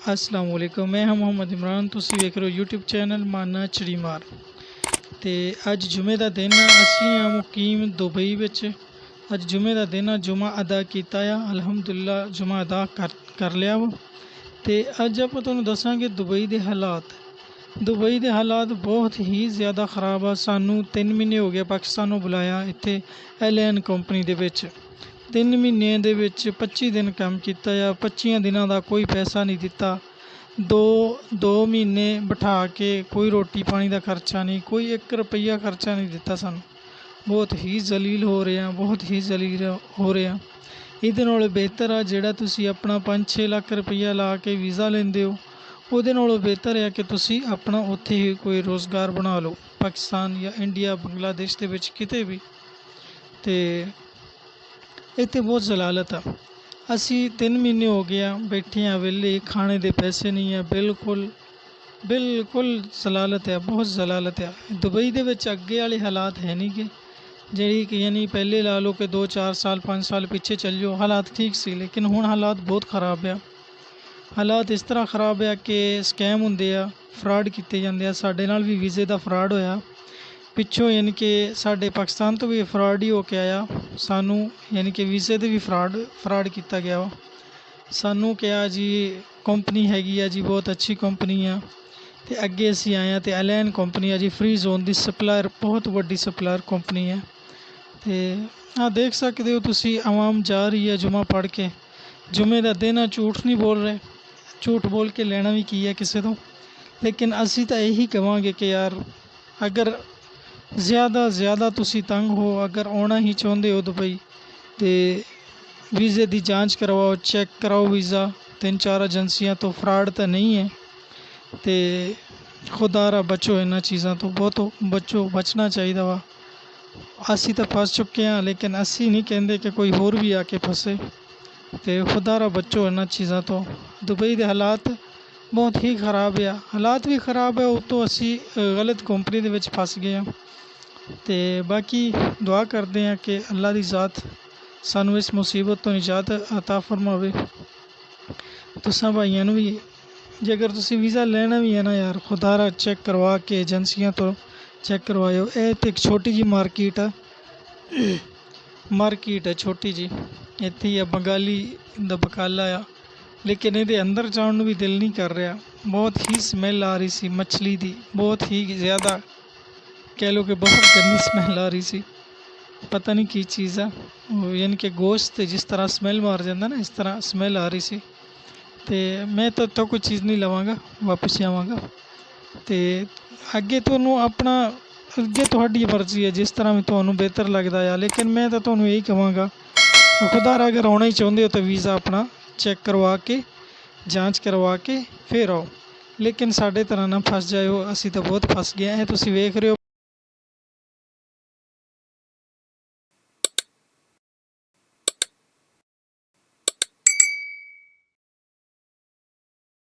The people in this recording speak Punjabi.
अस्सलाम वालेकुम। मैं हाँ मोहम्मद इमरान। तुसी वेख रहे हो यूट्यूब चैनल माना चिड़ी मार। ते अज जुमे का दिन असी हाँ मुकीम दुबई विच। अज जुमे का दिन जुमा अदा किया आ, अलहमदुलिल्लाह जुमा अदा कर लिया वा। ते अज आप तुहानूं दसांगे दुबई के हालात। दुबई के हालात बहुत ही ज़्यादा ख़राब आ। सानू 3 महीने हो गए पाकिस्तानों बुलाया इत्थे एलियन कंपनी दे विच। 3 महीने दे विच 25 दिन काम किया, 25 दिनों का कोई पैसा नहीं दिता। दो महीने बिठा के कोई रोटी पानी का खर्चा नहीं, कोई 1 रुपया खर्चा नहीं दिता सानू। बहुत ही जलील हो रहे हैं, बहुत ही जलील हो रहे हैं। ਇਹਦੇ ਨਾਲੋਂ ਬਿਹਤਰ ਆ ਜਿਹੜਾ ਤੁਸੀਂ ਆਪਣਾ 5-6 ਲੱਖ ਰੁਪਈਆ ਲਾ ਕੇ ਵੀਜ਼ਾ ਲੈਂਦੇ ਹੋ, ਉਹਦੇ ਨਾਲੋਂ ਬਿਹਤਰ ਹੈ ਕਿ ਤੁਸੀਂ ਆਪਣਾ ਉੱਥੇ ਹੀ ਕੋਈ ਰੋਜ਼ਗਾਰ ਬਣਾ ਲਓ, ਪਾਕਿਸਤਾਨ ਜਾਂ ਇੰਡੀਆ ਬੰਗਲਾਦੇਸ਼ ਦੇ ਵਿੱਚ ਕਿਤੇ ਵੀ। ਅਤੇ ਇੱਥੇ ਬਹੁਤ ਜ਼ਲਾਲਤ ਆ। ਅਸੀਂ 3 ਮਹੀਨੇ ਹੋ ਗਏ ਆ ਬੈਠੇ ਆ ਵਿਹਲੇ, ਖਾਣੇ ਦੇ ਪੈਸੇ ਨਹੀਂ ਆ, ਬਿਲਕੁਲ ਜ਼ਲਾਲਤ ਆ, ਬਹੁਤ ਜ਼ਲਾਲਤ ਆ। ਦੁਬਈ ਦੇ ਵਿੱਚ ਅੱਗੇ ਵਾਲੇ ਹਾਲਾਤ ਹੈ ਨਹੀਂ ਗੇ, ਜਿਹੜੀ ਕਿ ਯਾਨੀ ਪਹਿਲੇ ਲਾ ਲਓ ਕਿ 2-4 ਸਾਲ 5 ਸਾਲ ਪਿੱਛੇ ਚੱਲ ਜਾਓ ਹਾਲਾਤ ਠੀਕ ਸੀ, ਲੇਕਿਨ ਹੁਣ ਹਾਲਾਤ ਬਹੁਤ ਖ਼ਰਾਬ ਆ। ਹਾਲਾਤ ਇਸ ਤਰ੍ਹਾਂ ਖ਼ਰਾਬ ਆ ਕਿ ਸਕੈਮ ਹੁੰਦੇ ਆ, ਫਰਾਡ ਕੀਤੇ ਜਾਂਦੇ ਆ। ਸਾਡੇ ਨਾਲ ਵੀ ਵੀਜ਼ੇ ਦਾ ਫਰਾਡ ਹੋਇਆ ਪਿੱਛੋਂ, ਯਾਨੀ ਕਿ ਸਾਡੇ ਪਾਕਿਸਤਾਨ ਤੋਂ ਵੀ ਫਰਾਡ ਹੀ ਹੋ ਕੇ ਆਇਆ। ਸਾਨੂੰ ਯਾਨੀ ਕਿ ਵੀਜ਼ੇ 'ਤੇ ਵੀ ਫਰਾਡ ਕੀਤਾ ਗਿਆ ਵਾ। ਸਾਨੂੰ ਕਿਹਾ ਜੀ ਕੰਪਨੀ ਹੈਗੀ ਆ ਜੀ, ਬਹੁਤ ਅੱਛੀ ਕੰਪਨੀ ਆ, ਅਤੇ ਅੱਗੇ ਅਸੀਂ ਆਏ ਹਾਂ ਅਤੇ ਐਲੈਨ ਕੰਪਨੀ ਆ ਜੀ, ਫਰੀ ਜ਼ੋਨ ਦੀ ਸਪਲਾਇਰ, ਬਹੁਤ ਵੱਡੀ ਸਪਲਾਇਰ ਕੰਪਨੀ ਹੈ। ਅਤੇ ਦੇਖ ਸਕਦੇ ਹੋ ਤੁਸੀਂ, ਆਵਾਮ ਜਾ ਰਹੀ ਹੈ ਜੁਮਾ ਪੜ੍ਹ ਕੇ। ਜੁਮੇ ਦਾ ਦਿਨ ਆ, ਝੂਠ ਨਹੀਂ ਬੋਲ ਰਹੇ, ਝੂਠ ਬੋਲ ਕੇ ਲੈਣਾ ਵੀ ਕੀ ਹੈ ਕਿਸੇ ਤੋਂ। ਲੇਕਿਨ ਅਸੀਂ ਤਾਂ ਇਹੀ ਕਹਾਂਗੇ ਕਿ ਯਾਰ ਅਗਰ ਜ਼ਿਆਦਾ ਤੁਸੀਂ ਤੰਗ ਹੋ, ਅਗਰ ਆਉਣਾ ਹੀ ਚਾਹੁੰਦੇ ਹੋ ਦੁਬਈ, ਅਤੇ ਵੀਜ਼ੇ ਦੀ ਜਾਂਚ ਕਰਵਾਓ, ਚੈੱਕ ਕਰਾਓ ਵੀਜ਼ਾ 3-4 ਏਜੰਸੀਆਂ ਤੋਂ, ਫਰਾਡ ਤਾਂ ਨਹੀਂ ਹੈ। ਅਤੇ ਖੁਦਾਰਾ ਬਚੋ ਇਹਨਾਂ ਚੀਜ਼ਾਂ ਤੋਂ, ਬਹੁਤ ਬਚਣਾ ਚਾਹੀਦਾ ਵਾ। ਅਸੀਂ ਤਾਂ ਫਸ ਚੁੱਕੇ ਹਾਂ, ਲੇਕਿਨ ਅਸੀਂ ਨਹੀਂ ਕਹਿੰਦੇ ਕਿ ਕੋਈ ਹੋਰ ਵੀ ਆ ਕੇ ਫਸੇ। ਅਤੇ ਖੁਦਾਰਾ ਬਚੋ ਇਹਨਾਂ ਚੀਜ਼ਾਂ ਤੋਂ। ਦੁਬਈ ਦੇ ਹਾਲਾਤ ਬਹੁਤ ਹੀ ਖ਼ਰਾਬ ਆ, ਹਾਲਾਤ ਵੀ ਖ਼ਰਾਬ ਹੈ, ਉੱਤੋਂ ਅਸੀਂ ਗਲਤ ਕੰਪਨੀ ਦੇ ਵਿੱਚ ਫਸ ਗਏ ਹਾਂ। ਅਤੇ ਬਾਕੀ ਦੁਆ ਕਰਦੇ ਹਾਂ ਕਿ ਅੱਲਾ ਦੀ ਜ਼ਾਤ ਸਾਨੂੰ ਇਸ ਮੁਸੀਬਤ ਤੋਂ ਨਿਜਾਤ ਅਤਾ ਫਰਮਾਵੇ। ਤੁਸਾਂ ਭਾਈਆਂ ਨੂੰ ਵੀ ਜੇਕਰ ਤੁਸੀਂ ਵੀਜ਼ਾ ਲੈਣਾ ਵੀ ਹੈ ਨਾ ਯਾਰ, ਖੁਦਾਰਾ ਚੈੱਕ ਕਰਵਾ ਕੇ ਏਜੰਸੀਆਂ ਤੋਂ ਚੈੱਕ ਕਰਵਾਇਓ। ਇਹ ਤਾਂ ਇੱਕ ਛੋਟੀ ਜਿਹੀ ਮਾਰਕੀਟ ਹੈ ਛੋਟੀ ਜਿਹੀ, ਇੱਥੇ ਹੀ ਆ, ਬੰਗਾਲੀ ਦਾ ਬਕਾਲਾ ਆ, ਲੇਕਿਨ ਇਹਦੇ ਅੰਦਰ ਜਾਣ ਨੂੰ ਵੀ ਦਿਲ ਨਹੀਂ ਕਰ ਰਿਹਾ। ਬਹੁਤ ਹੀ ਸਮੈਲ ਆ ਰਹੀ ਸੀ ਮੱਛਲੀ ਦੀ, ਬਹੁਤ ਹੀ ਜ਼ਿਆਦਾ, ਕਹਿ ਲਓ ਕਿ ਬਹੁਤ ਗੰਦੀ ਸਮੈਲ ਆ ਰਹੀ ਸੀ। ਪਤਾ ਨਹੀਂ ਕੀ ਚੀਜ਼ ਆ, ਯਾਨੀ ਕਿ ਗੋਸ਼ਤ ਜਿਸ ਤਰ੍ਹਾਂ ਸਮੈਲ ਮਾਰ ਜਾਂਦਾ ਨਾ, ਇਸ ਤਰ੍ਹਾਂ ਸਮੈਲ ਆ ਰਹੀ ਸੀ। ਅਤੇ ਮੈਂ ਤਾਂ ਕੋਈ ਚੀਜ਼ ਨਹੀਂ ਲਵਾਂਗਾ, ਵਾਪਸ ਹੀ ਆਵਾਂਗਾ। ਅਤੇ ਅੱਗੇ ਤੁਹਾਡੀ ਮਰਜ਼ੀ ਹੈ, ਜਿਸ ਤਰ੍ਹਾਂ ਵੀ ਤੁਹਾਨੂੰ ਬਿਹਤਰ ਲੱਗਦਾ ਆ। ਲੇਕਿਨ ਮੈਂ ਤਾਂ ਤੁਹਾਨੂੰ ਇਹੀ ਕਹਾਂਗਾ, ਖੁਦਾਰਾ ਅਗਰ ਆਉਣਾ ਹੀ ਚਾਹੁੰਦੇ ਹੋ ਤਾਂ ਵੀਜ਼ਾ ਆਪਣਾ ਚੈੱਕ ਕਰਵਾ ਕੇ, ਜਾਂਚ ਕਰਵਾ ਕੇ ਫਿਰ ਆਓ। ਲੇਕਿਨ ਸਾਡੇ ਤਰ੍ਹਾਂ ਨਾ ਫਸ ਜਾਇਓ, ਅਸੀਂ ਤਾਂ ਬਹੁਤ ਫਸ ਗਏ। ਇਹ ਤੁਸੀਂ ਵੇਖ ਰਹੇ ਹੋ